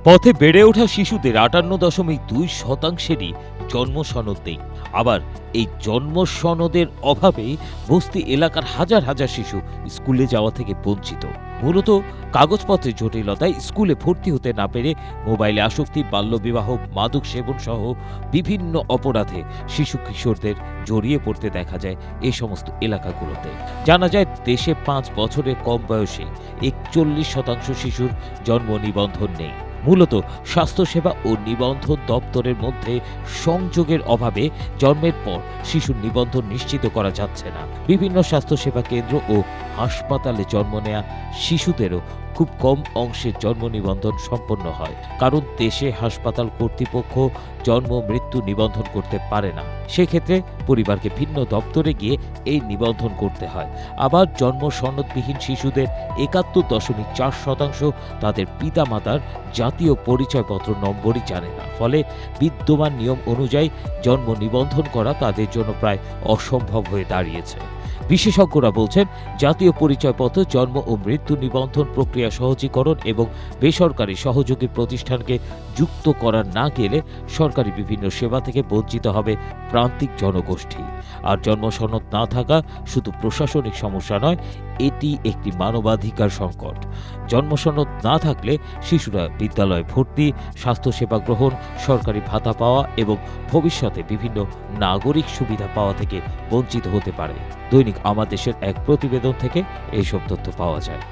পথে বেড়ে ওঠা শিশুদের ৫৮.২% জন্ম সনদ নেই। আবার এই জন্ম সনদের অভাবে বস্তি এলাকার হাজার হাজার শিশু স্কুলে যাওয়া থেকে বঞ্চিত। মূলত কাগজপত্রের জটিলতায় স্কুলে ভর্তি হতে না পেরে মোবাইলে আসক্তি, বাল্যবিবাহ, মাদক সেবন সহ বিভিন্ন অপরাধে শিশু কিশোরদের জড়িয়ে পড়তে দেখা যায় এই সমস্ত এলাকাগুলোতে। জানা যায় দেশে ৫ বছরের কম বয়সে ৪১% শিশুর জন্ম নিবন্ধন নেই। মূলত স্বাস্থ্যসেবা ও নিবন্ধন দপ্তরের মধ্যে সংযোগের অভাবে জন্মের পর শিশুর নিবন্ধন নিশ্চিত করা যাচ্ছে না। বিভিন্ন স্বাস্থ্যসেবা কেন্দ্র ও হাসপাতালে জন্ম নেয়া শিশুদেরও খুব কম অংশের জন্ম নিবন্ধন সম্পন্ন হয়, কারণ দেশে হাসপাতাল কর্তৃপক্ষ জন্ম মৃত্যু নিবন্ধন করতে পারে না। সেক্ষেত্রে পরিবারকে ভিন্ন দপ্তরে গিয়ে এই নিবন্ধন করতে হয়। আবার জন্ম সনদবিহীন শিশুদের ৭১.৪% তাদের পিতামাতার জাতীয় পরিচয়পত্র নম্বরই জানে না। ফলে বিদ্যমান নিয়ম অনুযায়ী জন্ম নিবন্ধন করা তাদের জন্য প্রায় অসম্ভব হয়ে দাঁড়িয়েছে। বিশেষজ্ঞরা বলছেন, জাতীয় পরিচয়পত্র, জন্ম ও মৃত্যু নিবন্ধন প্রক্রিয়া সহজীকরণ এবং বেসরকারি সহযোগী প্রতিষ্ঠানকে যুক্ত করা না গেলে সরকারি বিভিন্ন সেবা থেকে বঞ্চিত হবে প্রান্তিক জনগোষ্ঠী। আর জন্ম সনদ না থাকা শুধু প্রশাসনিক সমস্যা নয়, এটি একটি মানবাধিকার সংকট। জন্ম সনদ না থাকলে শিশুরা বিদ্যালয়ে ভর্তি, স্বাস্থ্যসেবা গ্রহণ, সরকারি ভাতা পাওয়া এবং ভবিষ্যতে বিভিন্ন নাগরিক সুবিধা পাওয়া থেকে বঞ্চিত হতে পারে। দৈনিক আমার দেশের এক প্রতিবেদন থেকে এইসব তথ্য পাওয়া যায়।